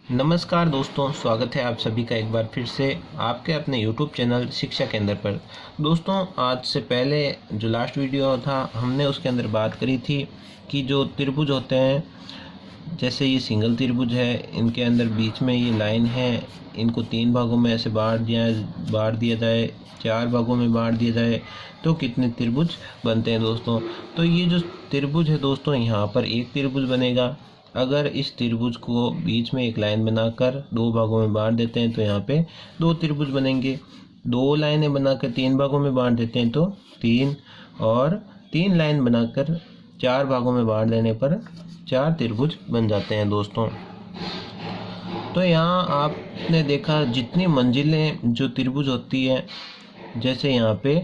नमस्कार दोस्तों, स्वागत है आप सभी का एक बार फिर से आपके अपने YouTube चैनल शिक्षा केंद्र पर। दोस्तों, आज से पहले जो लास्ट वीडियो था हमने उसके अंदर बात करी थी कि जो त्रिभुज होते हैं, जैसे ये सिंगल त्रिभुज है, इनके अंदर बीच में ये लाइन है, इनको 3 भागों में ऐसे बांट दिया जाए, 4 भागों में बांट दिया जाए तो कितने त्रिभुज बनते हैं दोस्तों। तो ये जो त्रिभुज है दोस्तों, यहाँ पर एक त्रिभुज बनेगा। अगर इस त्रिभुज को बीच में एक लाइन बनाकर 2 भागों में बांट देते हैं तो यहाँ पे 2 त्रिभुज बनेंगे। 2 लाइनें बनाकर 3 भागों में बांट देते हैं तो 3, और 3 लाइन बनाकर 4 भागों में बांट देने पर 4 त्रिभुज बन जाते हैं दोस्तों। तो यहाँ आपने देखा जितनी मंजिलें जो त्रिभुज होती है, जैसे यहाँ पे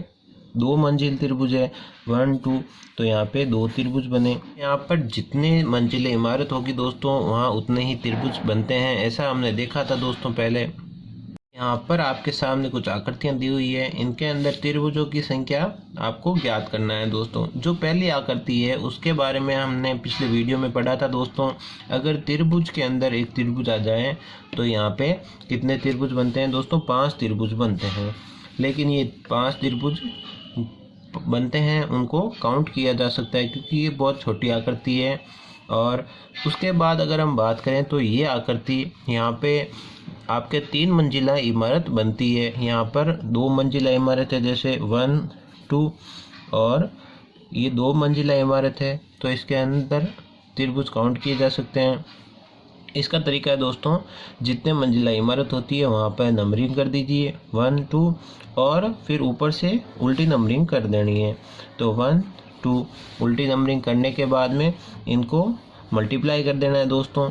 2 मंजिल त्रिभुज है 1 2, तो यहाँ पे 2 त्रिभुज बने। यहाँ पर जितने मंजिलें इमारत होगी दोस्तों, वहाँ उतने ही त्रिभुज बनते हैं, ऐसा हमने देखा था दोस्तों पहले। यहाँ पर आपके सामने कुछ आकृतियाँ दी हुई है, इनके अंदर त्रिभुजों की संख्या आपको ज्ञात करना है दोस्तों। जो पहली आकृति है उसके बारे में हमने पिछले वीडियो में पढ़ा था दोस्तों। अगर त्रिभुज के अंदर एक त्रिभुज आ जाए तो यहाँ पे कितने त्रिभुज बनते हैं दोस्तों? 5 त्रिभुज बनते हैं। लेकिन ये 5 त्रिभुज बनते हैं, उनको काउंट किया जा सकता है क्योंकि ये बहुत छोटी आकृति है। और उसके बाद अगर हम बात करें तो ये आकृति यहाँ पे आपके 3 मंजिला इमारत बनती है। यहाँ पर 2 मंजिला इमारत है, जैसे 1 2, और ये 2 मंजिला इमारत है, तो इसके अंदर त्रिभुज काउंट किए जा सकते हैं। इसका तरीका है दोस्तों, जितने मंजिला इमारत होती है वहाँ पर नंबरिंग कर दीजिए 1 2, और फिर ऊपर से उल्टी नंबरिंग कर देनी है। तो 1 2 उल्टी नंबरिंग करने के बाद में इनको मल्टीप्लाई कर देना है दोस्तों।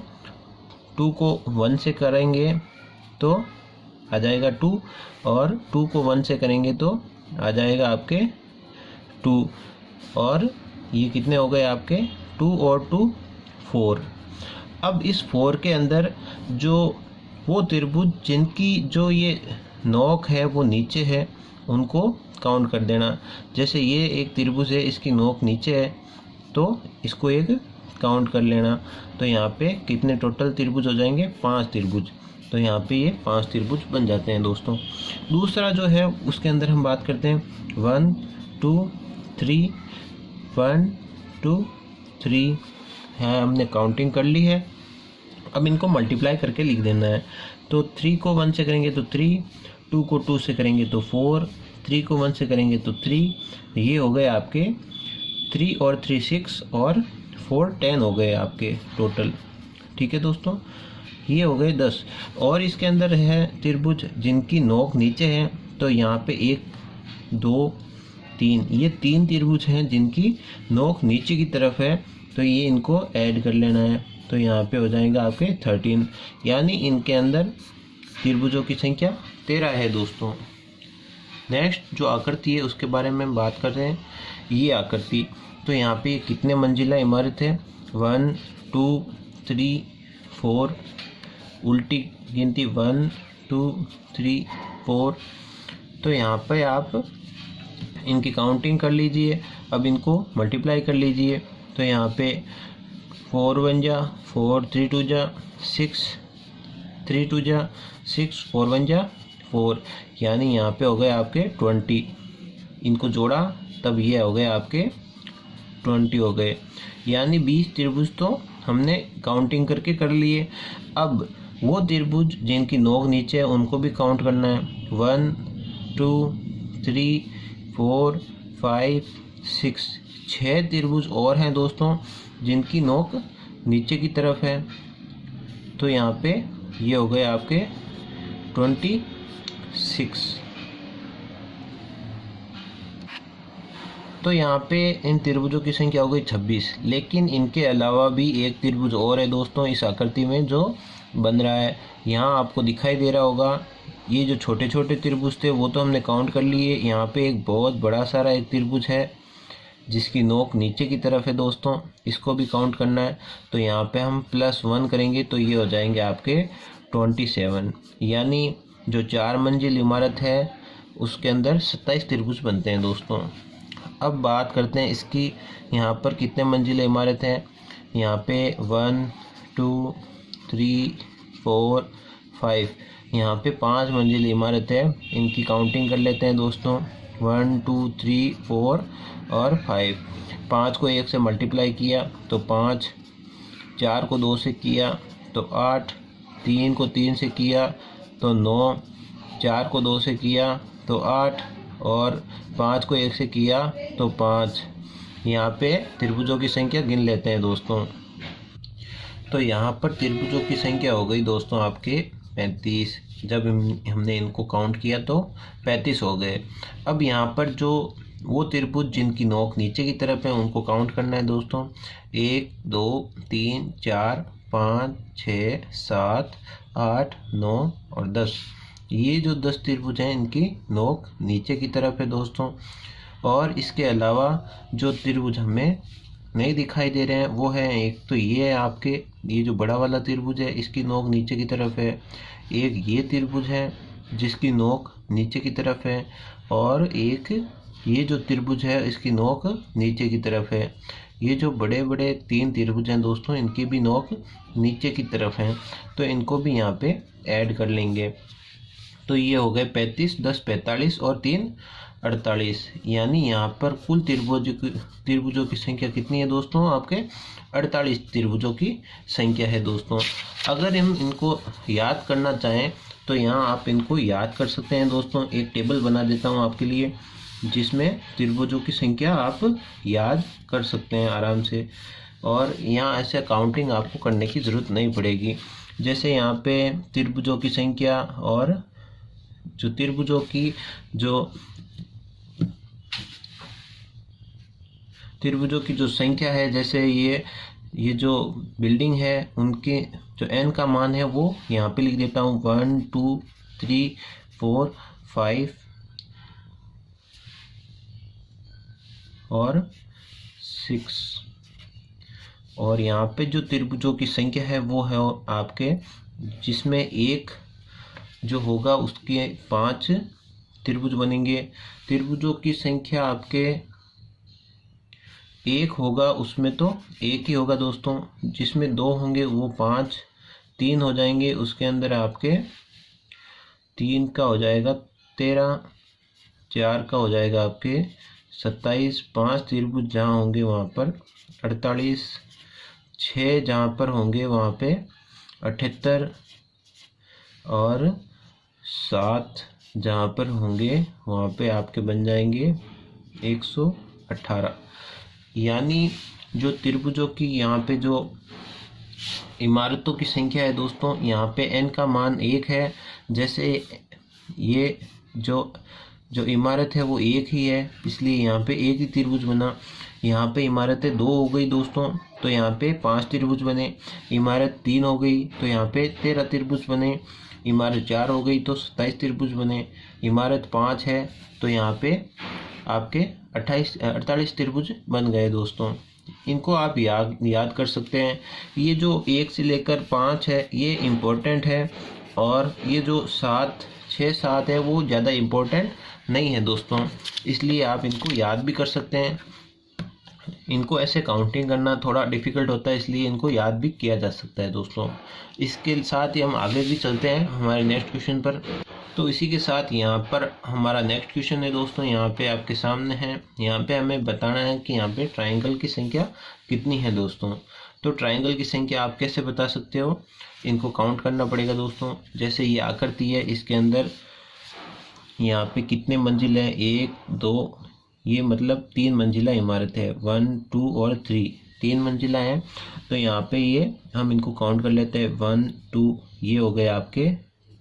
2 को 1 से करेंगे तो आ जाएगा 2, और 2 को 1 से करेंगे तो आ जाएगा आपके 2, और ये कितने हो गए आपके 2 और 2 4। अब इस 4 के अंदर जो वो त्रिभुज जिनकी जो ये नोक है वो नीचे है, उनको काउंट कर देना। जैसे ये एक त्रिभुज है, इसकी नोक नीचे है, तो इसको एक काउंट कर लेना। तो यहाँ पे कितने टोटल त्रिभुज हो जाएंगे? 5 त्रिभुज। तो यहाँ पे ये 5 त्रिभुज बन जाते हैं दोस्तों। दूसरा जो है उसके अंदर हम बात करते हैं 1 2 3, 1 2 3 है, हमने काउंटिंग कर ली है। अब इनको मल्टीप्लाई करके लिख देना है। तो 3 को 1 से करेंगे तो 3, 2 को 2 से करेंगे तो 4, 3 को 1 से करेंगे तो 3। ये हो गए आपके 3 और 3 6, और 4 10 हो गए आपके टोटल। ठीक है दोस्तों, ये हो गए 10। और इसके अंदर है त्रिभुज जिनकी नोक नीचे है, तो यहाँ पे 1 2 3, ये 3 त्रिभुज हैं जिनकी नोक नीचे की तरफ है, तो ये इनको ऐड कर लेना है। तो यहाँ पे हो जाएगा आपके 13, यानी इनके अंदर त्रिभुजों की संख्या 13 है दोस्तों। नेक्स्ट जो आकृति है उसके बारे में बात कर रहे हैं। ये आकृति, तो यहाँ पे कितने मंजिला इमारत है? 1 2 3 4, उल्टी गिनती 1 2 3 4। तो यहाँ पे आप इनकी काउंटिंग कर लीजिए। अब इनको मल्टीप्लाई कर लीजिए। तो यहाँ पे 4 1 जा 4, 3 2 जा 6, 3 2 जा 6, 4 1 जा 4, यानी यहाँ पे हो गए आपके 20। इनको जोड़ा तब ये हो गए आपके 20 हो गए, यानी 20 त्रिभुज तो हमने काउंटिंग करके कर लिए। अब वो त्रिभुज जिनकी नोक नीचे है उनको भी काउंट करना है। 1 2 3 4 5 6, 6 त्रिभुज और हैं दोस्तों जिनकी नोक नीचे की तरफ है। तो यहाँ पे ये हो गए आपके 26। तो यहाँ पे इन त्रिभुजों की संख्या हो गई 26। लेकिन इनके अलावा भी एक त्रिभुज और है दोस्तों इस आकृति में जो बन रहा है। यहाँ आपको दिखाई दे रहा होगा, ये जो छोटे छोटे त्रिभुज थे वो तो हमने काउंट कर लिए। यहाँ पे एक बहुत बड़ा सारा एक त्रिभुज है जिसकी नोक नीचे की तरफ है दोस्तों, इसको भी काउंट करना है। तो यहाँ पे हम +1 करेंगे तो ये हो जाएंगे आपके 27, यानी जो 4 मंजिल इमारत है उसके अंदर 27 त्रिभुज बनते हैं दोस्तों। अब बात करते हैं इसकी, यहाँ पर कितने मंजिल इमारत है? यहाँ पे 1 2 3 4 5। यहाँ पे 5 मंजिल इमारत है। इनकी काउंटिंग कर लेते हैं दोस्तों। 1 2 3 4 और 5। 5 को 1 से मल्टीप्लाई किया तो 5, 4 को 2 से किया तो 8, 3 को 3 से किया तो 9, 4 को 2 से किया तो 8 और 5 को 1 से किया तो 5। यहाँ पे त्रिभुजों की संख्या गिन लेते हैं दोस्तों। तो यहाँ पर त्रिभुजों की संख्या हो गई दोस्तों आपके 35। जब हमने इनको काउंट किया तो 35 हो गए। अब यहाँ पर जो वो त्रिभुज जिनकी नोक नीचे की तरफ है उनको काउंट करना है दोस्तों। 1 2 3 4 5 6 7 8 9 और 10। ये जो 10 त्रिभुज हैं इनकी नोक नीचे की तरफ है दोस्तों। और इसके अलावा जो त्रिभुज हमें नहीं दिखाई दे रहे हैं वो है, एक तो ये है आपके, ये जो बड़ा वाला त्रिभुज है इसकी नोक नीचे की तरफ है। एक ये त्रिभुज है जिसकी नोक नीचे की तरफ है। और एक ये जो त्रिभुज है इसकी नोक नीचे की तरफ है। ये जो बड़े बड़े 3 त्रिभुज हैं दोस्तों इनकी भी नोक नीचे की तरफ है। तो इनको भी यहाँ पे ऐड कर लेंगे। तो ये हो गए 35, 10 45 और 3 48। यानी यहाँ पर कुल त्रिभुजों की संख्या कितनी है दोस्तों? आपके 48 त्रिभुजों की संख्या है दोस्तों। अगर हम इनको याद करना चाहें तो यहाँ आप इनको याद कर सकते हैं दोस्तों। एक टेबल बना देता हूँ आपके लिए जिसमें त्रिभुजों की संख्या आप याद कर सकते हैं आराम से। और यहाँ ऐसे काउंटिंग आपको करने की ज़रूरत नहीं पड़ेगी। जैसे यहाँ पे त्रिभुजों की संख्या और जो त्रिभुजों की जो संख्या है, जैसे ये जो बिल्डिंग है उनके जो n का मान है वो यहाँ पे लिख देता हूँ। 1 2 3 4 5 और 6। और यहाँ पे जो त्रिभुजों की संख्या है वो है आपके, जिसमें एक जो होगा उसके 5 त्रिभुज बनेंगे। त्रिभुजों की संख्या आपके एक होगा उसमें तो एक ही होगा दोस्तों। जिसमें 2 होंगे वो 5, 3 हो जाएंगे उसके अंदर आपके 3 का हो जाएगा 13, 4 का हो जाएगा आपके 27, 5 त्रिभुज जहाँ होंगे वहाँ पर 48, 6 जहाँ पर होंगे वहाँ पे 78 और 7 जहाँ पर होंगे वहाँ पे आपके बन जाएंगे 118। यानी जो त्रिभुजों की यहाँ पे जो इमारतों की संख्या है दोस्तों, यहाँ पे n का मान 1 है। जैसे ये जो इमारत है वो एक ही है इसलिए यहाँ पे एक ही त्रिभुज बना। यहाँ पे इमारतें 2 हो गई दोस्तों तो यहाँ पे 5 त्रिभुज बने। इमारत 3 हो गई तो यहाँ पे 13 त्रिभुज बने। इमारत 4 हो गई तो 27 त्रिभुज बने। इमारत 5 है तो यहाँ पे आपके 48 त्रिभुज बन गए दोस्तों। इनको आप याद कर सकते हैं। ये जो 1 से लेकर 5 है ये इम्पोर्टेंट है, और ये जो 7 6 7 है वो ज़्यादा इम्पोर्टेंट नहीं है दोस्तों, इसलिए आप इनको याद भी कर सकते हैं। इनको ऐसे काउंटिंग करना थोड़ा डिफ़िकल्ट होता है इसलिए इनको याद भी किया जा सकता है दोस्तों। इसके साथ ही हम आगे भी चलते हैं हमारे नेक्स्ट क्वेश्चन पर। तो इसी के साथ यहाँ पर हमारा नेक्स्ट क्वेश्चन है दोस्तों, यहाँ पे आपके सामने है। यहाँ पे हमें बताना है कि यहाँ पे ट्राइंगल की संख्या कितनी है दोस्तों। तो ट्राइंगल की संख्या आप कैसे बता सकते हो? इनको काउंट करना पड़ेगा दोस्तों। जैसे ये आकृति है, इसके अंदर यहाँ पे कितने मंजिल है? 1 2, ये मतलब 3 मंजिला इमारत है। 1 2 और 3, 3 मंजिला है। तो यहाँ पे ये हम इनको काउंट कर लेते हैं। 1 2, ये हो गए आपके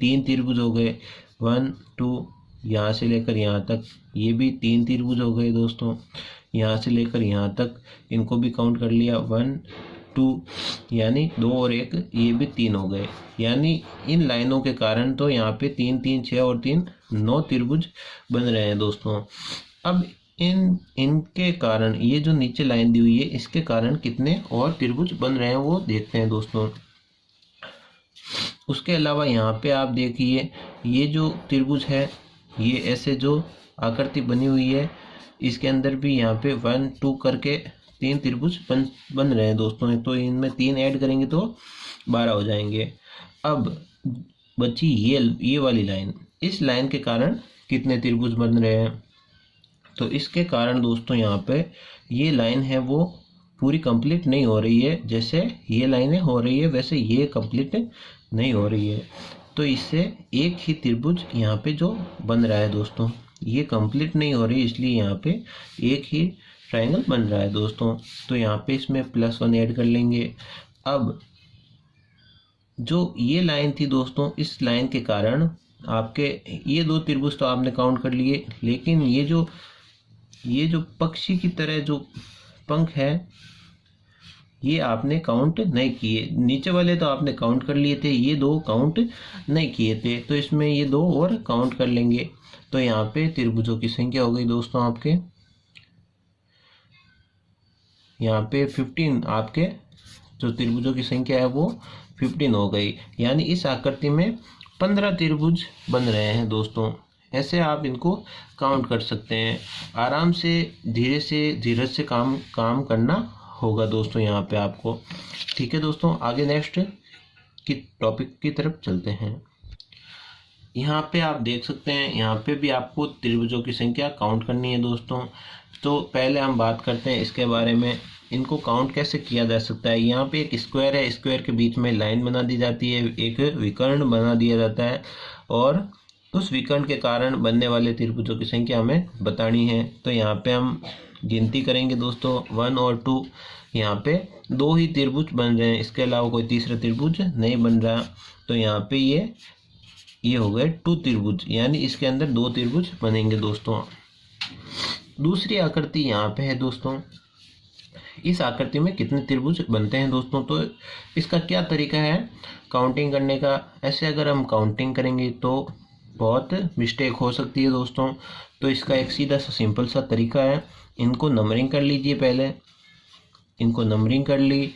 3 त्रिभुज हो गए। 1 2, यहाँ से लेकर यहाँ तक ये भी 3 त्रिभुज हो गए दोस्तों। यहाँ से लेकर यहाँ तक इनको भी काउंट कर लिया। 1 2, यानी 2 और 1, ये भी 3 हो गए। यानी इन लाइनों के कारण तो यहाँ पे 3 3 6 और 3 9 त्रिभुज बन रहे हैं दोस्तों। अब इनके कारण ये जो नीचे लाइन दी हुई है इसके कारण कितने और त्रिभुज बन रहे हैं वो देखते हैं दोस्तों। उसके अलावा यहाँ पे आप देखिए, ये जो त्रिभुज है ये ऐसे जो आकृति बनी हुई है इसके अंदर भी यहाँ पे 1 2 करके 3 त्रिभुज बन रहे हैं दोस्तों। तो इनमें 3 ऐड करेंगे तो 12 हो जाएंगे। अब बची ये वाली लाइन, इस लाइन के कारण कितने त्रिभुज बन रहे हैं? तो इसके कारण दोस्तों यहाँ पे ये लाइन है वो पूरी कंप्लीट नहीं हो रही है। जैसे ये लाइनें हो रही है वैसे ये कंप्लीट नहीं हो रही है। तो इससे एक ही त्रिभुज यहाँ पे जो बन रहा है दोस्तों, ये कंप्लीट नहीं हो रही, इसलिए यहाँ पे एक ही ट्रायंगल बन रहा है दोस्तों। तो यहाँ पे इसमें +1 ऐड कर लेंगे। अब जो ये लाइन थी दोस्तों, इस लाइन के कारण आपके ये 2 त्रिभुज तो आपने काउंट कर लिए, लेकिन ये जो पक्षी की तरह जो पंख है ये आपने काउंट नहीं किए। नीचे वाले तो आपने काउंट कर लिए थे, ये 2 काउंट नहीं किए थे, तो इसमें ये 2 और काउंट कर लेंगे। तो यहाँ पे त्रिभुजों की संख्या हो गई दोस्तों आपके यहाँ पे 15, आपके जो त्रिभुजों की संख्या है वो 15 हो गई। यानी इस आकृति में 15 त्रिभुज बन रहे हैं दोस्तों। ऐसे आप इनको काउंट कर सकते हैं। आराम से धीरज से काम करना होगा दोस्तों यहाँ पे आपको। ठीक है दोस्तों, आगे नेक्स्ट की टॉपिक की तरफ चलते हैं। यहाँ पे आप देख सकते हैं, यहाँ पे भी आपको त्रिभुजों की संख्या काउंट करनी है दोस्तों। तो पहले हम बात करते हैं इसके बारे में, इनको काउंट कैसे किया जा सकता है। यहाँ पे एक स्क्वायर है, स्क्वायर के बीच में लाइन बना दी जाती है, एक विकर्ण बना दिया जाता है, और उस विकर्ण के कारण बनने वाले त्रिभुजों की संख्या हमें बतानी है। तो यहाँ पे हम गिनती करेंगे दोस्तों 1 और 2। यहाँ पे 2 ही त्रिभुज बन रहे हैं, इसके अलावा कोई तीसरा त्रिभुज नहीं बन रहा। तो यहाँ पे ये हो गए 2 त्रिभुज, यानी इसके अंदर 2 त्रिभुज बनेंगे दोस्तों। दूसरी आकृति यहाँ पे है दोस्तों, इस आकृति में कितने त्रिभुज बनते हैं दोस्तों। तो इसका क्या तरीका है काउंटिंग करने का। ऐसे अगर हम काउंटिंग करेंगे तो बहुत मिस्टेक हो सकती है दोस्तों। तो इसका एक सीधा सा सिंपल सा तरीका है, इनको नंबरिंग कर लीजिए। पहले इनको नंबरिंग कर ली,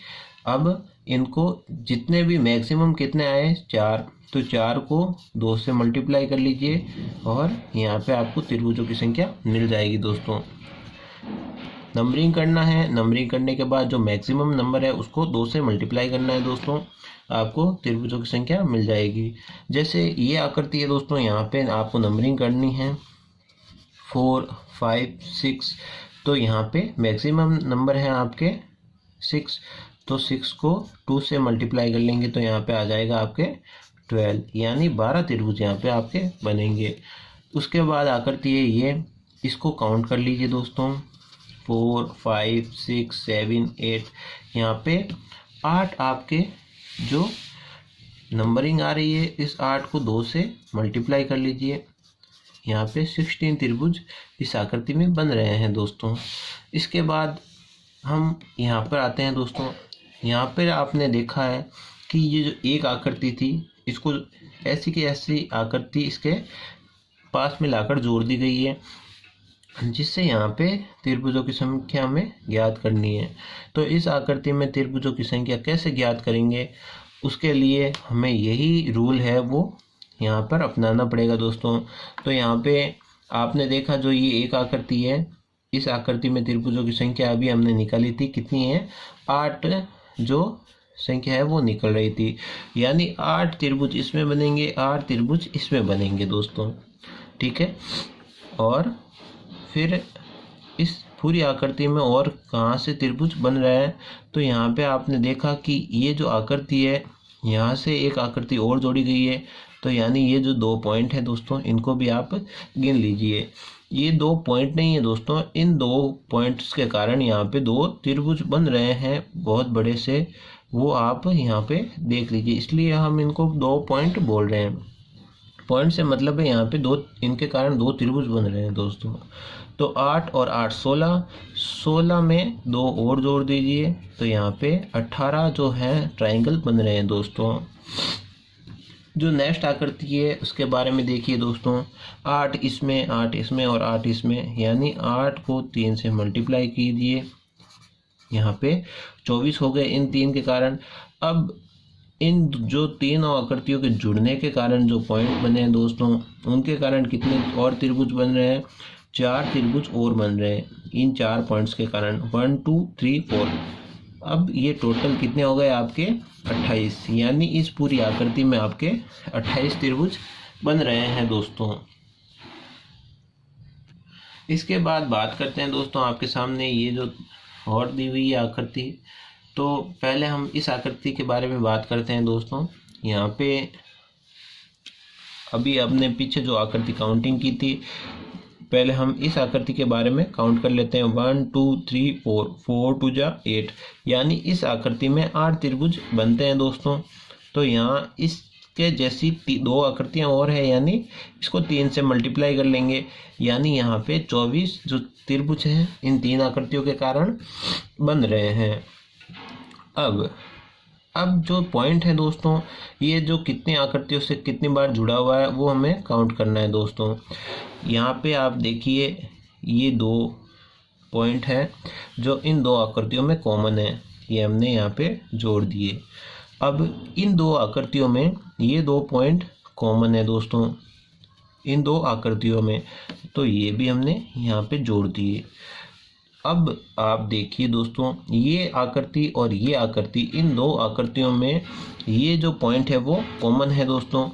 अब इनको जितने भी मैक्सिमम कितने आए 4, तो 4 को 2 से मल्टीप्लाई कर लीजिए और यहाँ पे आपको त्रिभुजों की संख्या मिल जाएगी दोस्तों। नंबरिंग करना है, नंबरिंग करने के बाद जो मैक्सिमम नंबर है उसको 2 से मल्टीप्लाई करना है दोस्तों, आपको त्रिभुजों की संख्या मिल जाएगी। जैसे ये आकृति है दोस्तों, यहाँ पे आपको नंबरिंग करनी है 4, 5, 6। तो यहाँ पे मैक्सिमम नंबर है आपके 6, तो 6 को 2 से मल्टीप्लाई कर लेंगे तो यहाँ पे आ जाएगा आपके 12, यानी 12 त्रिभुज यहाँ पे आपके बनेंगे। उसके बाद आकृति है ये, इसको काउंट कर लीजिए दोस्तों 4, 5, 6, 7, 8। यहाँ पे 8 आपके जो नंबरिंग आ रही है, इस 8 को 2 से मल्टीप्लाई कर लीजिए। यहाँ पे 16 त्रिभुज इस आकृति में बन रहे हैं दोस्तों। इसके बाद हम यहाँ पर आते हैं दोस्तों। यहाँ पर आपने देखा है कि ये जो एक आकृति थी, इसको ऐसी की ऐसी आकृति इसके पास में लाकर जोड़ दी गई है, जिससे यहाँ पे त्रिभुजों की संख्या हमें ज्ञात करनी है। तो इस आकृति में त्रिभुजों की संख्या कैसे ज्ञात करेंगे, उसके लिए हमें यही रूल है वो यहाँ पर अपनाना पड़ेगा दोस्तों। तो यहाँ पे आपने देखा जो ये एक आकृति है, इस आकृति में त्रिभुजों की संख्या अभी हमने निकाली थी, कितनी है 8 जो संख्या है वो निकल रही थी, यानी 8 त्रिभुज इसमें बनेंगे, 8 त्रिभुज इसमें बनेंगे दोस्तों। ठीक है, और फिर इस पूरी आकृति में और कहाँ से त्रिभुज बन रहा है, तो यहाँ पे आपने देखा कि ये जो आकृति है यहाँ से एक आकृति और जोड़ी गई है, तो यानी ये जो 2 पॉइंट है दोस्तों, इनको भी आप गिन लीजिए। ये 2 पॉइंट नहीं है दोस्तों, इन 2 पॉइंट्स के कारण यहाँ पे 2 त्रिभुज बन रहे हैं बहुत बड़े से, वो आप यहाँ पे देख लीजिए, इसलिए हम इनको 2 पॉइंट बोल रहे हैं। पॉइंट से मतलब है यहाँ पे 2, इनके कारण 2 त्रिभुज बन रहे हैं दोस्तों। तो 8 और 8 16, 16 में 2 और जोड़ दीजिए, तो यहाँ पे 18 जो है ट्रायंगल बन रहे हैं दोस्तों। जो नेक्स्ट आकृति है उसके बारे में देखिए दोस्तों, 8 इसमें, 8 इसमें और 8 इसमें, यानी 8 को 3 से मल्टीप्लाई कीजिए, यहाँ पे 24 हो गए इन 3 के कारण। अब इन जो 3 आकृतियों के जुड़ने के कारण जो पॉइंट बने हैं दोस्तों, उनके कारण कितने और त्रिभुज बन रहे हैं, 4 त्रिभुज और बन रहे हैं इन 4 पॉइंट्स के कारण, 1, 2, 3, 4। अब ये टोटल कितने हो गए आपके 28, यानी इस पूरी आकृति में आपके 28 त्रिभुज बन रहे हैं दोस्तों। इसके बाद बात करते हैं दोस्तों आपके सामने ये जो और दी हुई आकृति। तो पहले हम इस आकृति के बारे में बात करते हैं दोस्तों। यहाँ पे अभी आपने पीछे जो आकृति काउंटिंग की थी, पहले हम इस आकृति के बारे में काउंट कर लेते हैं। 1 2 3 4, 4 2 जा 8, यानी इस आकृति में 8 त्रिभुज बनते हैं दोस्तों। तो यहाँ इसके जैसी 2 आकृतियाँ और है, यानी इसको 3 से मल्टीप्लाई कर लेंगे, यानी यहाँ पे 24 जो त्रिभुज हैं इन 3 आकृतियों के कारण बन रहे हैं। अब जो पॉइंट है दोस्तों, ये जो कितनी आकृतियों से कितनी बार जुड़ा हुआ है वो हमें काउंट करना है दोस्तों। यहाँ पे आप देखिए ये 2 पॉइंट है जो इन 2 आकृतियों में कॉमन है, ये हमने यहाँ पे जोड़ दिए। अब इन 2 आकृतियों में ये 2 पॉइंट कॉमन है दोस्तों, इन 2 आकृतियों में, तो ये भी हमने यहाँ पे जोड़ दिए। अब आप देखिए दोस्तों, ये आकृति और ये आकृति, इन 2 आकृतियों में ये जो पॉइंट है वो कॉमन है दोस्तों।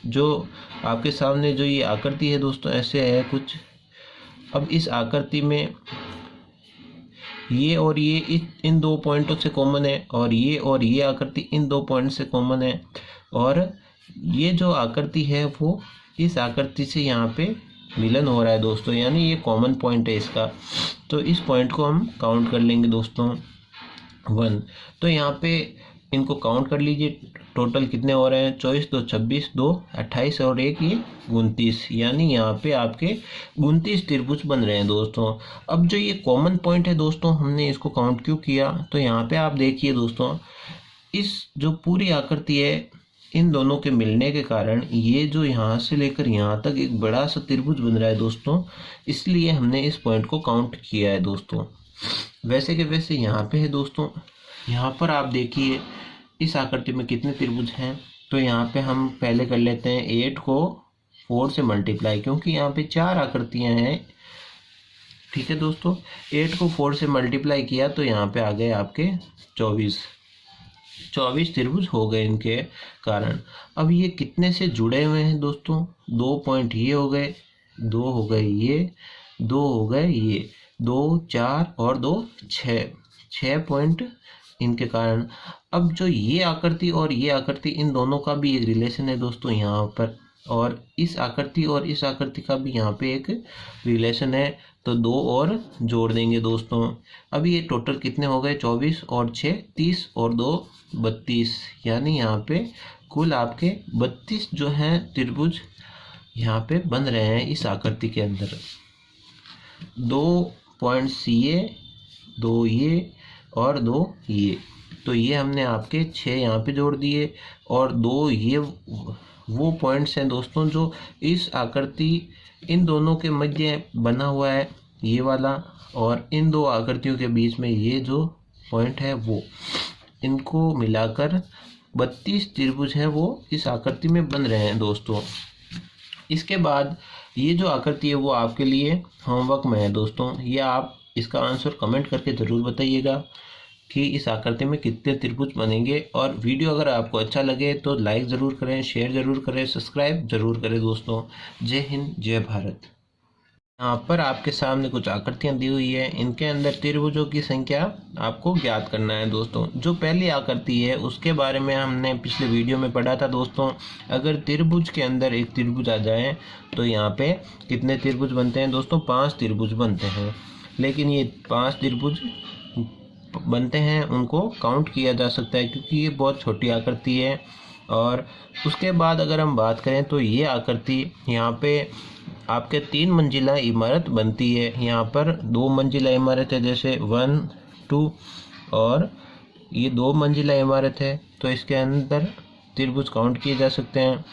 जो आपके सामने जो ये आकृति है दोस्तों ऐसे है कुछ। अब इस आकृति में ये और ये इन 2 पॉइंटों से कॉमन है, और ये आकृति इन 2 पॉइंट से कॉमन है, और ये जो आकृति है वो इस आकृति से यहाँ पे मिलन हो रहा है दोस्तों, यानी ये कॉमन पॉइंट है इसका। तो इस पॉइंट को हम काउंट कर लेंगे दोस्तों 1। तो यहाँ पे इनको काउंट कर लीजिए, टोटल कितने हो रहे हैं, 24 2 26, 2 28 और 1 ये 29, यानी यहाँ पे आपके 29 त्रिभुज बन रहे हैं दोस्तों। अब जो ये कॉमन पॉइंट है दोस्तों, हमने इसको काउंट क्यों किया, तो यहाँ पे आप देखिए दोस्तों, इस जो पूरी आकृति है इन दोनों के मिलने के कारण ये जो यहाँ से लेकर यहाँ तक एक बड़ा सा त्रिभुज बन रहा है दोस्तों, इसलिए हमने इस पॉइंट को काउंट किया है दोस्तों। वैसे के वैसे यहाँ पे है दोस्तों, यहाँ पर आप देखिए इस आकृति में कितने त्रिभुज हैं। तो यहाँ पे हम पहले कर लेते हैं 8 को 4 से मल्टीप्लाई, क्योंकि यहाँ पे 4 आकृतियाँ हैं। ठीक है दोस्तों, 8 को 4 से मल्टीप्लाई किया तो यहाँ पे आ गए आपके 24 त्रिभुज हो गए इनके कारण। अब ये कितने से जुड़े हुए हैं दोस्तों, 2 पॉइंट ये हो गए, 2 हो गए ये, 2 हो गए ये, 2 4 और 2 6 पॉइंट इनके कारण। अब जो ये आकृति और ये आकृति, इन दोनों का भी एक रिलेशन है दोस्तों यहाँ पर, और इस आकृति और इस आकृति का भी यहाँ पे एक रिलेशन है, तो 2 और जोड़ देंगे दोस्तों। अब ये टोटल कितने हो गए, 24 और 6 30 और 2 32, यानी यहाँ पे कुल आपके 32 जो हैं त्रिभुज यहाँ पे बन रहे हैं इस आकृति के अंदर। 2 पॉइंट्स ये, 2 ये और 2 ये, तो ये हमने आपके 6 यहाँ पे जोड़ दिए, और 2 ये वो पॉइंट्स हैं दोस्तों जो इस आकृति इन दोनों के मध्य बना हुआ है ये वाला, और इन 2 आकृतियों के बीच में ये जो पॉइंट है वो, इनको मिलाकर 32 त्रिभुज हैं वो इस आकृति में बन रहे हैं दोस्तों। इसके बाद ये जो आकृति है वो आपके लिए होमवर्क में है दोस्तों, ये आप इसका आंसर कमेंट करके ज़रूर बताइएगा कि इस आकृति में कितने त्रिभुज बनेंगे। और वीडियो अगर आपको अच्छा लगे तो लाइक ज़रूर करें, शेयर ज़रूर करें, सब्सक्राइब ज़रूर करें दोस्तों। जय हिंद, जय भारत। यहाँ पर आपके सामने कुछ आकृतियाँ दी हुई है, इनके अंदर त्रिभुजों की संख्या आपको ज्ञात करना है दोस्तों। जो पहली आकृति है उसके बारे में हमने पिछले वीडियो में पढ़ा था दोस्तों। अगर त्रिभुज के अंदर एक त्रिभुज आ जाए तो यहाँ पे कितने त्रिभुज बनते हैं दोस्तों, 5 त्रिभुज बनते हैं। लेकिन ये 5 त्रिभुज बनते हैं उनको काउंट किया जा सकता है, क्योंकि ये बहुत छोटी आकृति है। और उसके बाद अगर हम बात करें तो ये आकृति यहाँ पे आपके 3 मंजिला इमारत बनती है। यहाँ पर 2 मंजिला इमारत है, जैसे 1 2, और ये 2 मंजिला इमारत है, तो इसके अंदर त्रिभुज काउंट किए जा सकते हैं।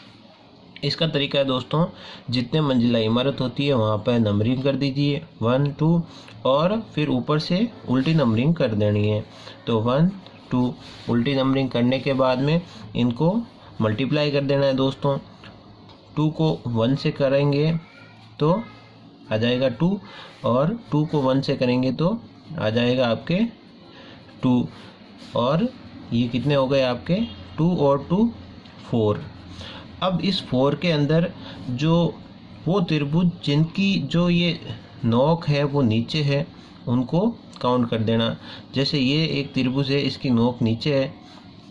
इसका तरीका है दोस्तों, जितने मंजिला इमारत होती है वहाँ पर नंबरिंग कर दीजिए 1 2, और फिर ऊपर से उल्टी नंबरिंग कर देनी है। तो 1 2 उल्टी नंबरिंग करने के बाद में इनको मल्टीप्लाई कर देना है दोस्तों। 2 को 1 से करेंगे तो आ जाएगा 2, और 2 को 1 से करेंगे तो आ जाएगा आपके 2। और ये कितने हो गए आपके 2 और 2 4। अब इस 4 के अंदर जो वो त्रिभुज जिनकी जो ये नोक है वो नीचे है उनको काउंट कर देना। जैसे ये एक त्रिभुज है, इसकी नोक नीचे है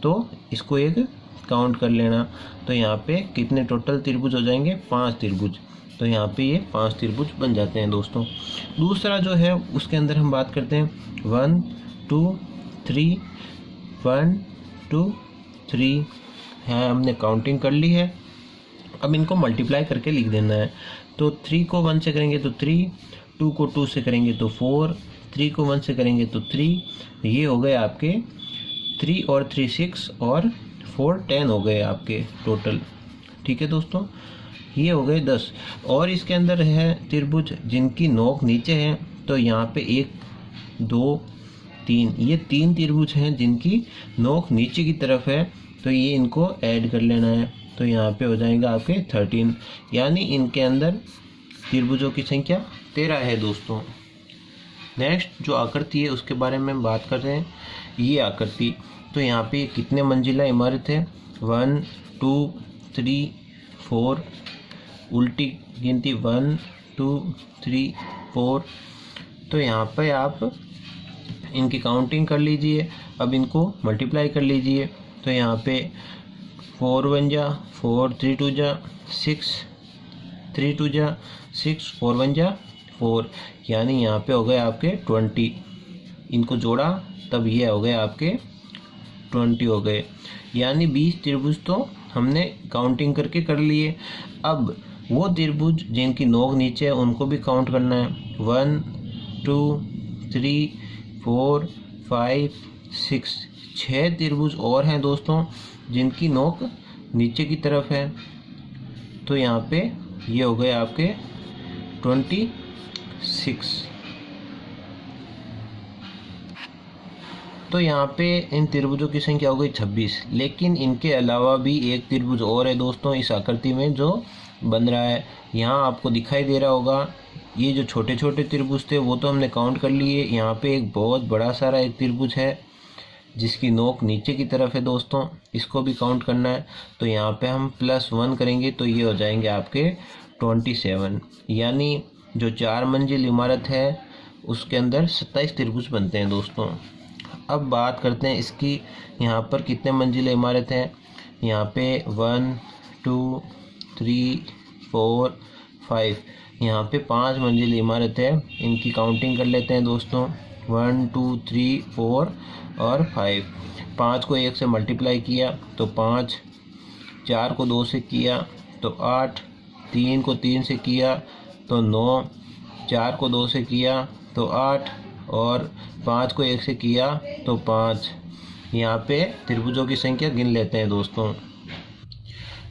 तो इसको एक काउंट कर लेना। तो यहाँ पे कितने टोटल त्रिभुज हो जाएंगे, 5 त्रिभुज। तो यहाँ पे ये 5 त्रिभुज बन जाते हैं दोस्तों। दूसरा जो है उसके अंदर हम बात करते हैं 1 2 3 1 2 3 है, हमने काउंटिंग कर ली है। अब इनको मल्टीप्लाई करके लिख देना है। तो 3 को 1 से करेंगे तो 3, 2 को 2 से करेंगे तो 4, 3 को 1 से करेंगे तो 3। ये हो गए आपके 3 और 3 6 और 4 10 हो गए आपके टोटल। ठीक है दोस्तों, ये हो गए 10। और इसके अंदर है त्रिभुज जिनकी नोक नीचे है, तो यहाँ पे 1 2 3, ये 3 त्रिभुज हैं जिनकी नोक नीचे की तरफ है। तो ये इनको ऐड कर लेना है। तो यहाँ पे हो जाएगा आपके 13, यानी इनके अंदर त्रिभुजों की संख्या 13 है दोस्तों। नेक्स्ट जो आकृति है उसके बारे में बात कर रहे हैं। ये आकृति, तो यहाँ पे कितने मंजिला इमारत है, 1 2 3 4, उल्टी गिनती 1 2 3 4। तो यहाँ पे आप इनकी काउंटिंग कर लीजिए। अब इनको मल्टीप्लाई कर लीजिए। तो यहाँ पे 4 1 जा 4, 3 2 जा 6, 3 2 जा 6, 4 1 जा 4, यानी यहाँ पे हो गए आपके 20। इनको जोड़ा तब ये हो गए आपके 20 हो गए, यानी 20 त्रिभुज तो हमने काउंटिंग करके कर लिए। अब वो त्रिभुज जिनकी नोक नीचे है उनको भी काउंट करना है। 1 2 3 4 5 6, 6 त्रिभुज और हैं दोस्तों जिनकी नोक नीचे की तरफ है। तो यहाँ पे ये हो गए आपके 26। तो यहाँ पे इन त्रिभुजों की संख्या हो गई 26। लेकिन इनके अलावा भी एक त्रिभुज और है दोस्तों इस आकृति में जो बन रहा है। यहाँ आपको दिखाई दे रहा होगा, ये जो छोटे छोटे त्रिभुज थे वो तो हमने काउंट कर लिए। यहाँ पे एक बहुत बड़ा सारा एक त्रिभुज है जिसकी नोक नीचे की तरफ है दोस्तों, इसको भी काउंट करना है। तो यहाँ पे हम +1 करेंगे तो ये हो जाएंगे आपके 27, यानी जो 4 मंजिल इमारत है उसके अंदर 27 त्रिभुज बनते हैं दोस्तों। अब बात करते हैं इसकी, यहाँ पर कितने मंजिल इमारत है। यहाँ पे 1 2 3 4 5, यहाँ पे 5 मंजिल इमारत है। इनकी काउंटिंग कर लेते हैं दोस्तों, 1 2 3 4 और 5। 5 को 1 से मल्टीप्लाई किया तो 5, 4 को 2 से किया तो 8, 3 को 3 से किया तो 9, 4 को 2 से किया तो 8 और 5 को 1 से किया तो 5। यहाँ पे त्रिभुजों की संख्या गिन लेते हैं दोस्तों।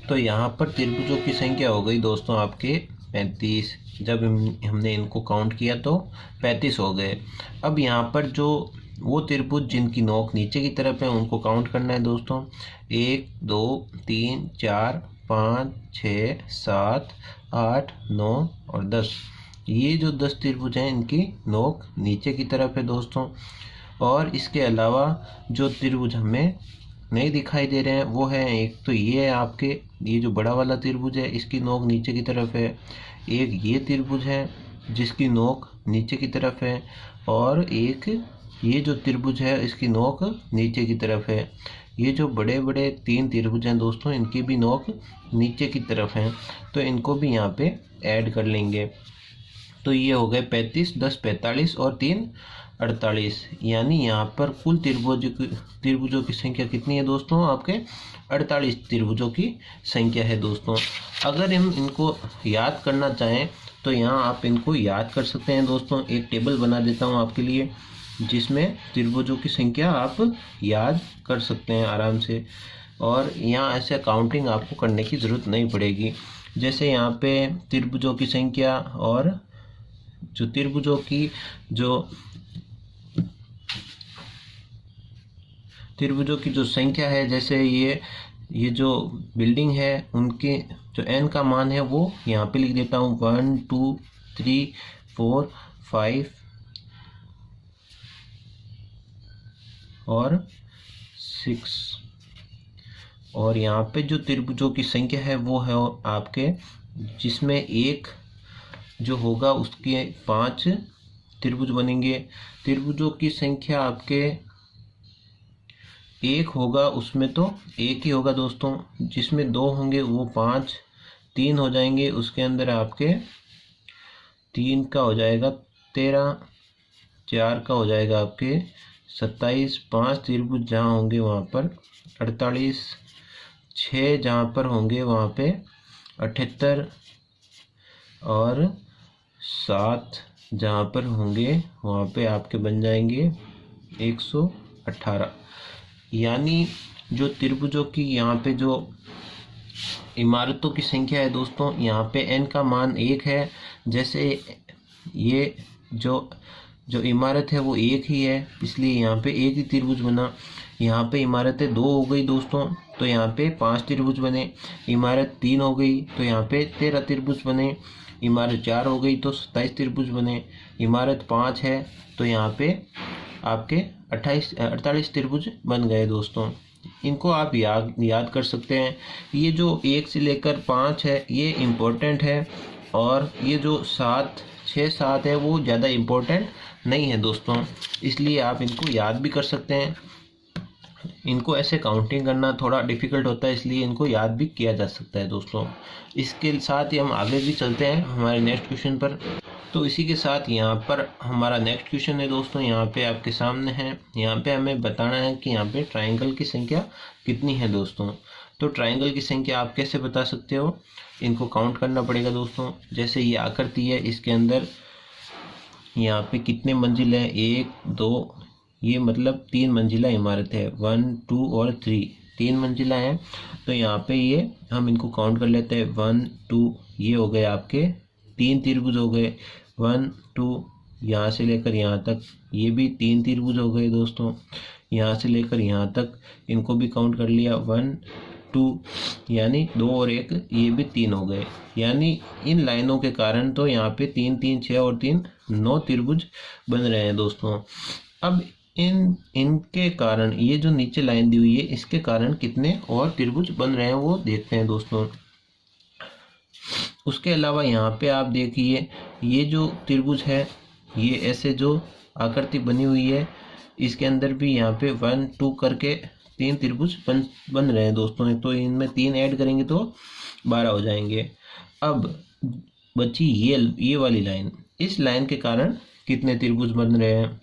तो यहाँ पर त्रिभुजों की संख्या हो गई दोस्तों आपके 35। जब हमने इनको काउंट किया तो 35 हो गए। अब यहाँ पर जो वो त्रिभुज जिनकी नोक नीचे की तरफ है उनको काउंट करना है दोस्तों। 1 2 3 4 5 6 7 8 9 और 10। ये जो 10 त्रिभुज हैं इनकी नोक नीचे की तरफ है दोस्तों। और इसके अलावा जो त्रिभुज हमें नहीं दिखाई दे रहे हैं वो है, एक तो ये है आपके, ये जो बड़ा वाला त्रिभुज है इसकी नोक नीचे की तरफ है। एक ये त्रिभुज है जिसकी नोक नीचे की तरफ है। और एक ये जो त्रिभुज है इसकी नोक नीचे की तरफ है। ये जो बड़े बड़े 3 त्रिभुज हैं दोस्तों इनकी भी नोक नीचे की तरफ हैं। तो इनको भी यहाँ पे ऐड कर लेंगे। तो ये हो गए 35, 10 45 और 3 48, यानी यहाँ पर कुल त्रिभुजों की संख्या कितनी है दोस्तों, आपके 48 त्रिभुजों की संख्या है दोस्तों। अगर हम इनको याद करना चाहें तो यहाँ आप इनको याद कर सकते हैं दोस्तों। एक टेबल बना देता हूँ आपके लिए जिसमें त्रिभुजों की संख्या आप याद कर सकते हैं आराम से। और यहाँ ऐसे काउंटिंग आपको करने की ज़रूरत नहीं पड़ेगी। जैसे यहाँ पे त्रिभुजों की संख्या और जो त्रिभुजों की जो संख्या है, जैसे ये जो बिल्डिंग है उनके जो n का मान है वो यहाँ पे लिख देता हूँ 1 2 3 4 5 और 6 और यहाँ पे जो त्रिभुजों की संख्या है वो है आपके, जिसमें एक जो होगा उसके 5 त्रिभुज बनेंगे। त्रिभुजों की संख्या आपके एक होगा उसमें तो एक ही होगा दोस्तों, जिसमें 2 होंगे वो 5, 3 हो जाएंगे उसके अंदर आपके 3 का हो जाएगा 13, 4 का हो जाएगा आपके 27, 5 त्रिभुज जहाँ होंगे वहाँ पर 48, 6 जहाँ पर होंगे वहाँ पे 78 और 7 जहाँ पर होंगे वहाँ पे आपके बन जाएंगे 118। यानी जो त्रिभुजों की यहाँ पे जो इमारतों की संख्या है दोस्तों, यहाँ पे n का मान 1 है। जैसे ये जो इमारत है वो एक ही है, इसलिए यहाँ पे एक ही त्रिभुज बना। यहाँ पे इमारतें 2 हो गई दोस्तों, तो यहाँ पे 5 त्रिभुज बने। इमारत 3 हो गई तो यहाँ पे 13 त्रिभुज बने। इमारत 4 हो गई तो 27 त्रिभुज बने। इमारत 5 है तो यहाँ पे आपके 48 त्रिभुज बन गए दोस्तों। इनको आप याद कर सकते हैं। ये जो 1 से लेकर 5 है ये इम्पोर्टेंट है, और ये जो 7, 6, 7 है वो ज़्यादा इम्पोर्टेंट नहीं है दोस्तों, इसलिए आप इनको याद भी कर सकते हैं। इनको ऐसे काउंटिंग करना थोड़ा डिफ़िकल्ट होता है, इसलिए इनको याद भी किया जा सकता है दोस्तों। इसके साथ ही हम आगे भी चलते हैं हमारे नेक्स्ट क्वेश्चन पर। तो इसी के साथ यहाँ पर हमारा नेक्स्ट क्वेश्चन है दोस्तों, यहाँ पे आपके सामने है। यहाँ पे हमें बताना है कि यहाँ पे ट्राइंगल की संख्या कितनी है दोस्तों। तो ट्राइंगल की संख्या आप कैसे बता सकते हो, इनको काउंट करना पड़ेगा दोस्तों। जैसे ये आकृति है, इसके अंदर यहाँ पे कितने मंजिल है, 1, 2, ये मतलब 3 मंजिला इमारत है। 1, 2 और 3 मंजिला है। तो यहाँ पे ये हम इनको काउंट कर लेते हैं। 1, 2 ये हो गए आपके 3 त्रिभुज हो गए। 1, 2 यहाँ से लेकर यहाँ तक ये भी 3 त्रिभुज हो गए दोस्तों। यहाँ से लेकर यहाँ तक इनको भी काउंट कर लिया। 1, 2 यानी 2 और 1 ये भी 3 हो गए। यानी इन लाइनों के कारण तो यहाँ पे 3, 3, 6 और 3 9 त्रिभुज बन रहे हैं दोस्तों। अब इनके कारण ये जो नीचे लाइन दी हुई है इसके कारण कितने और त्रिभुज बन रहे हैं वो देखते हैं दोस्तों। उसके अलावा यहाँ पे आप देखिए, ये जो त्रिभुज है ये ऐसे जो आकृति बनी हुई है इसके अंदर भी यहाँ पे 1, 2 करके 3 त्रिभुज बन रहे हैं दोस्तों। तो इनमें 3 ऐड करेंगे तो 12 हो जाएंगे। अब बची ये वाली लाइन, इस लाइन के कारण कितने त्रिभुज बन रहे हैं।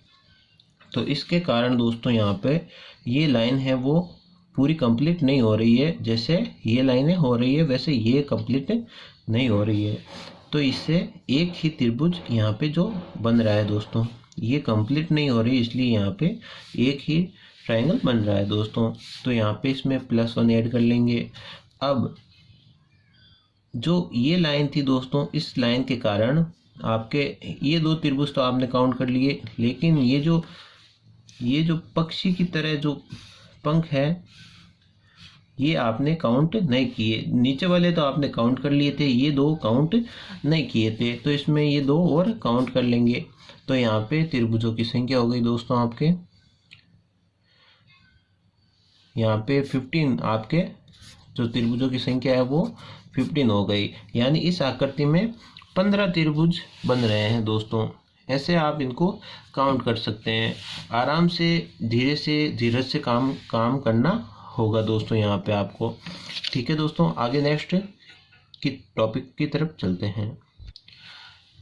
तो इसके कारण दोस्तों यहाँ पे ये लाइन है वो पूरी कंप्लीट नहीं हो रही है। जैसे ये लाइनें हो रही है वैसे ये कंप्लीट नहीं हो रही है। तो इससे एक ही त्रिभुज यहाँ पे जो बन रहा है दोस्तों, ये कंप्लीट नहीं हो रही, इसलिए यहाँ पे एक ही ट्रायंगल बन रहा है दोस्तों। तो यहाँ पे इसमें +1 ऐड कर लेंगे। अब जो ये लाइन थी दोस्तों, इस लाइन के कारण आपके ये 2 त्रिभुज तो आपने काउंट कर लिए, लेकिन ये जो पक्षी की तरह जो पंख है ये आपने काउंट नहीं किए। नीचे वाले तो आपने काउंट कर लिए थे, ये 2 काउंट नहीं किए थे, तो इसमें ये 2 और काउंट कर लेंगे। तो यहाँ पे त्रिभुजों की संख्या हो गई दोस्तों आपके यहाँ पे 15। आपके जो त्रिभुजों की संख्या है वो 15 हो गई। यानी इस आकृति में 15 त्रिभुज बन रहे हैं दोस्तों। ऐसे आप इनको काउंट कर सकते हैं। आराम से धीरज से काम करना होगा दोस्तों यहाँ पे आपको। ठीक है दोस्तों, आगे नेक्स्ट की टॉपिक की तरफ चलते हैं।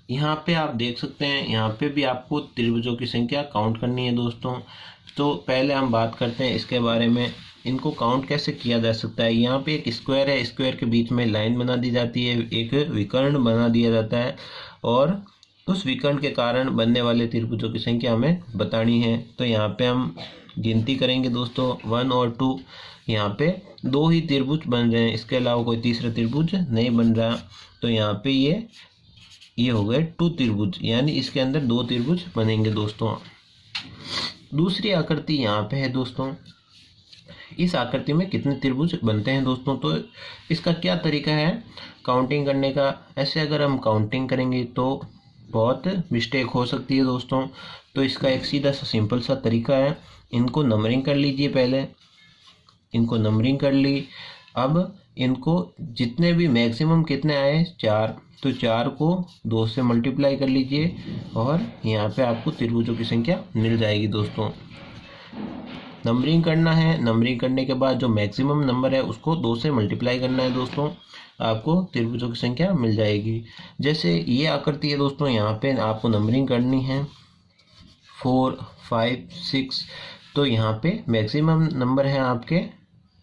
यहाँ पे आप देख सकते हैं, यहाँ पे भी आपको त्रिभुजों की संख्या काउंट करनी है दोस्तों। तो पहले हम बात करते हैं इसके बारे में, इनको काउंट कैसे किया जा सकता है। यहाँ पे एक स्क्वायर है, स्क्वायर के बीच में लाइन बना दी जाती है, एक विकर्ण बना दिया जाता है, और उस विकर्ण के कारण बनने वाले त्रिभुजों की संख्या हमें बतानी है। तो यहाँ पे हम गिनती करेंगे दोस्तों, 1 और 2। यहाँ पे 2 ही त्रिभुज बन रहे हैं, इसके अलावा कोई तीसरा त्रिभुज नहीं बन रहा। तो यहाँ पे ये हो गए 2 त्रिभुज, यानी इसके अंदर 2 त्रिभुज बनेंगे दोस्तों। दूसरी आकृति यहाँ पे है दोस्तों, इस आकृति में कितने त्रिभुज बनते हैं दोस्तों। तो इसका क्या तरीका है काउंटिंग करने का। ऐसे अगर हम काउंटिंग करेंगे तो बहुत मिस्टेक हो सकती है दोस्तों। तो इसका एक सीधा सा सिंपल सा तरीका है, इनको नंबरिंग कर लीजिए पहले। इनको नंबरिंग कर ली। अब इनको जितने भी मैक्सिमम कितने आए 4, तो 4 को 2 से मल्टीप्लाई कर लीजिए और यहाँ पे आपको त्रिभुजों की संख्या मिल जाएगी दोस्तों। नंबरिंग करना है, नंबरिंग करने के बाद जो मैक्सिमम नंबर है उसको 2 से मल्टीप्लाई करना है दोस्तों, आपको त्रिभुजों की संख्या मिल जाएगी। जैसे ये आकृति है दोस्तों, यहाँ पे आपको नंबरिंग करनी है 4, 5, 6, तो यहाँ पे मैक्सिमम नंबर है आपके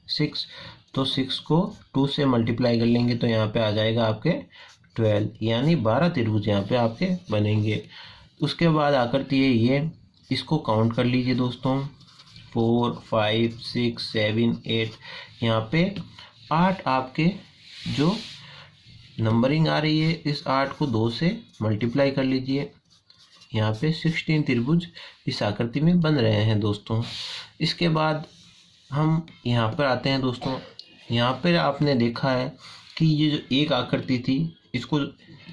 6, तो 6 को 2 से मल्टीप्लाई कर लेंगे तो यहाँ पे आ जाएगा आपके 12, यानी 12 त्रिभुज यहाँ पे आपके बनेंगे। उसके बाद आकृति है ये, इसको काउंट कर लीजिए दोस्तों, 4, 5, 6, 7, 8, यहाँ पे 8 आपके जो नंबरिंग आ रही है, इस 8 को 2 से मल्टीप्लाई कर लीजिए, यहाँ पे 16 त्रिभुज इस आकृति में बन रहे हैं दोस्तों। इसके बाद हम यहाँ पर आते हैं दोस्तों, यहाँ पर आपने देखा है कि ये जो एक आकृति थी इसको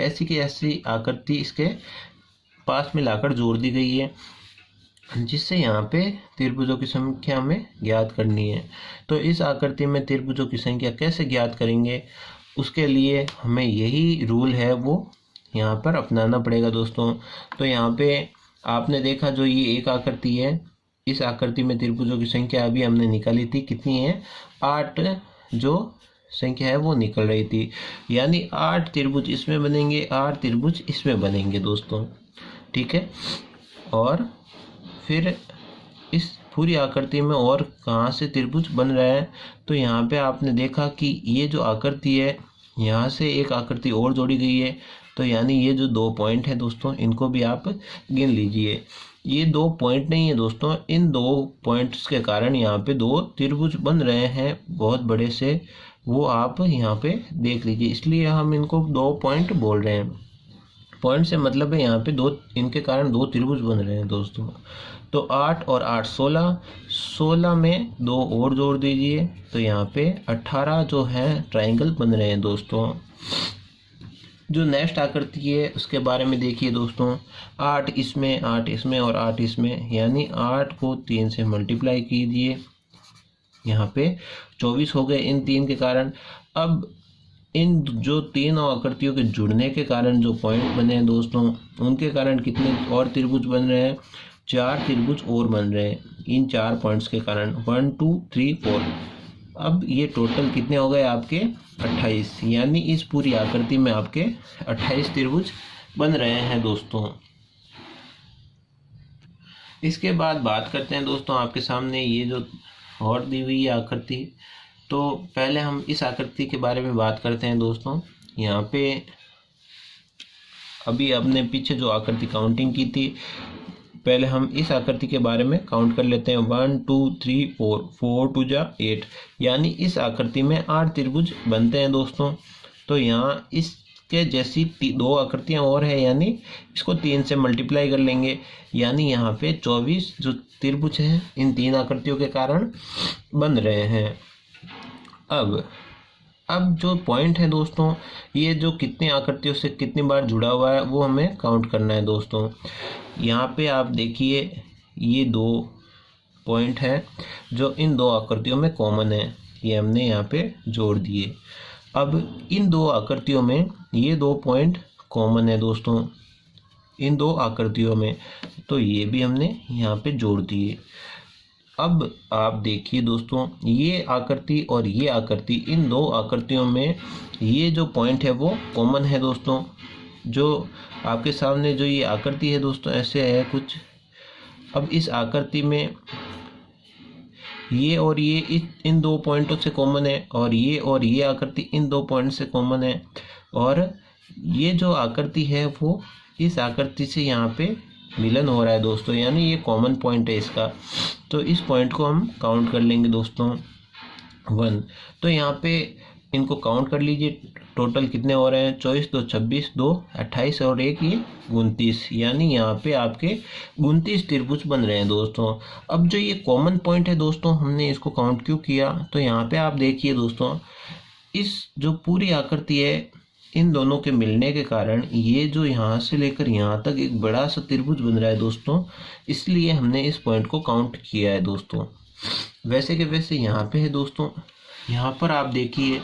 ऐसी की ऐसी आकृति इसके पास में लाकर जोड़ दी गई है, जिससे यहाँ पे त्रिभुजों की संख्या हमें ज्ञात करनी है। तो इस आकृति में त्रिभुजों की संख्या कैसे ज्ञात करेंगे, उसके लिए हमें यही रूल है वो यहाँ पर अपनाना पड़ेगा दोस्तों। तो यहाँ पे आपने देखा जो ये एक आकृति है, इस आकृति में त्रिभुजों की संख्या अभी हमने निकाली थी, कितनी है 8, जो संख्या है वो निकल रही थी, यानी 8 त्रिभुज इसमें बनेंगे, 8 त्रिभुज इसमें बनेंगे दोस्तों, ठीक है। और फिर इस पूरी आकृति में और कहाँ से त्रिभुज बन रहा है, तो यहाँ पे आपने देखा कि ये जो आकृति है यहाँ से एक आकृति और जोड़ी गई है, तो यानी ये जो 2 पॉइंट है दोस्तों इनको भी आप गिन लीजिए। ये 2 पॉइंट नहीं है दोस्तों, इन 2 पॉइंट्स के कारण यहाँ पे 2 त्रिभुज बन रहे हैं बहुत बड़े से, वो आप यहाँ पे देख लीजिए, इसलिए हम इनको 2 पॉइंट बोल रहे हैं। पॉइंट से मतलब है यहाँ पे 2, इनके कारण 2 त्रिभुज बन रहे हैं दोस्तों। तो 8 और 8 16, 16 में 2 और जोड़ दीजिए, तो यहाँ पे 18 जो है ट्रायंगल बन रहे हैं दोस्तों। जो नेक्स्ट आकृति है उसके बारे में देखिए दोस्तों, 8 इसमें, 8 इसमें और 8 इसमें, यानी 8 को 3 से मल्टीप्लाई कीजिए, यहाँ पे 24 हो गए इन 3 के कारण। अब इन जो 3 आकृतियों के जुड़ने के कारण जो पॉइंट बने हैं दोस्तों, उनके कारण कितने और त्रिभुज बन रहे हैं, 4 त्रिभुज और बन रहे हैं इन 4 पॉइंट्स के कारण, 1, 2, 3, 4। अब ये टोटल कितने हो गए आपके 28, यानी इस पूरी आकृति में आपके 28 त्रिभुज बन रहे हैं दोस्तों। इसके बाद बात करते हैं दोस्तों आपके सामने ये जो और दी हुई आकृति, तो पहले हम इस आकृति के बारे में बात करते हैं दोस्तों। यहाँ पे अभी हमने पीछे जो आकृति काउंटिंग की थी, पहले हम इस आकृति के बारे में काउंट कर लेते हैं, 1, 2, 3, 4, 4 2 जा 8, यानी इस आकृति में 8 त्रिभुज बनते हैं दोस्तों। तो यहाँ इसके जैसी 2 आकृतियाँ और है, यानी इसको 3 से मल्टीप्लाई कर लेंगे, यानी यहाँ पे 24 जो त्रिभुज हैं इन 3 आकृतियों के कारण बन रहे हैं। अब जो पॉइंट है दोस्तों, ये जो कितनी आकृतियों से कितनी बार जुड़ा हुआ है वो हमें काउंट करना है दोस्तों। यहाँ पे आप देखिए ये 2 पॉइंट है जो इन 2 आकृतियों में कॉमन है, ये हमने यहाँ पे जोड़ दिए। अब इन 2 आकृतियों में ये 2 पॉइंट कॉमन है दोस्तों, इन 2 आकृतियों में, तो ये भी हमने यहाँ पे जोड़ दिए। अब आप देखिए दोस्तों, ये आकृति और ये आकृति, इन 2 आकृतियों में ये जो पॉइंट है वो कॉमन है दोस्तों। जो आपके सामने जो ये आकृति है दोस्तों ऐसे है कुछ। अब इस आकृति में ये और ये इन 2 पॉइंटों से कॉमन है, और ये आकृति इन 2 पॉइंट से कॉमन है, और ये जो आकृति है वो इस आकृति से यहाँ पे मिलन हो रहा है दोस्तों, यानी ये कॉमन पॉइंट है इसका। तो इस पॉइंट को हम काउंट कर लेंगे दोस्तों 1। तो यहाँ पे इनको काउंट कर लीजिए, टोटल कितने हो रहे हैं, 24, 2, 26, 2, 28 और 1 ये 29, यानी यहाँ पे आपके 29 त्रिभुज बन रहे हैं दोस्तों। अब जो ये कॉमन पॉइंट है दोस्तों, हमने इसको काउंट क्यों किया, तो यहाँ पे आप देखिए दोस्तों, इस जो पूरी आकृति है इन दोनों के मिलने के कारण ये जो यहाँ से लेकर यहाँ तक एक बड़ा सा त्रिभुज बन रहा है दोस्तों, इसलिए हमने इस पॉइंट को काउंट किया है दोस्तों। वैसे के वैसे यहाँ पे है दोस्तों। यहाँ पर आप देखिए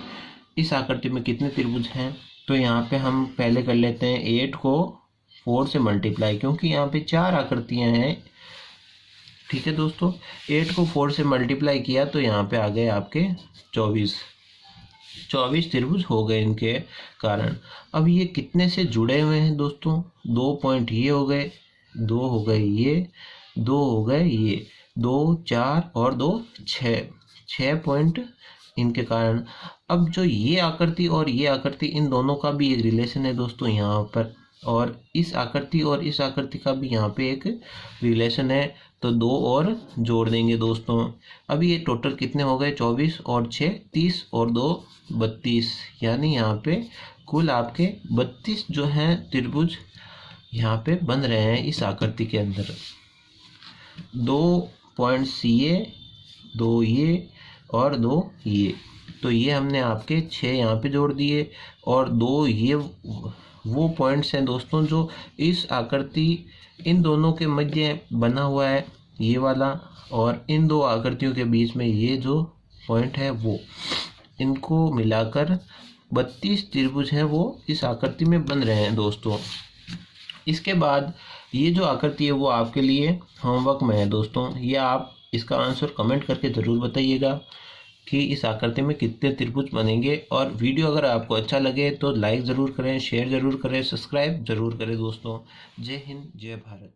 इस आकृति में कितने त्रिभुज हैं। तो यहाँ पे हम पहले कर लेते हैं 8 को 4 से मल्टीप्लाई, क्योंकि यहाँ पे 4 आकृतियाँ हैं। ठीक है दोस्तों, 8 को 4 से मल्टीप्लाई किया तो यहाँ पे आ गए आपके 24 त्रिभुज हो गए इनके कारण। अब ये कितने से जुड़े हुए हैं दोस्तों? 2 पॉइंट ये हो गए, 2 हो गए ये, 2 हो गए ये, 2 4 और 2 6 पॉइंट इनके कारण। अब जो ये आकृति और ये आकृति, इन दोनों का भी एक रिलेशन है दोस्तों यहाँ पर, और इस आकृति और इस आकृति का भी यहाँ पे एक रिलेशन है। तो 2 और जोड़ देंगे दोस्तों। अब ये टोटल कितने हो गए? 24 और 6 30 और 2 32, यानी यहाँ पे कुल आपके 32 जो हैं त्रिभुज यहाँ पे बन रहे हैं इस आकृति के अंदर। 2 पॉइंट्स ये, 2 ये और 2 ये। तो ये हमने आपके 6 यहाँ पे जोड़ दिए, और 2 ये वो पॉइंट्स हैं दोस्तों जो इस आकृति, इन दोनों के मध्य बना हुआ है ये वाला, और इन दो आकृतियों के बीच में ये जो पॉइंट है वो, इनको मिलाकर 32 त्रिभुज हैं वो इस आकृति में बन रहे हैं दोस्तों। इसके बाद ये जो आकृति है वो आपके लिए होमवर्क में है दोस्तों। ये आप इसका आंसर कमेंट करके ज़रूर बताइएगा कि इस आकृति में कितने त्रिभुज बनेंगे। और वीडियो अगर आपको अच्छा लगे तो लाइक ज़रूर करें, शेयर ज़रूर करें, सब्सक्राइब ज़रूर करें दोस्तों। जय हिंद, जय भारत।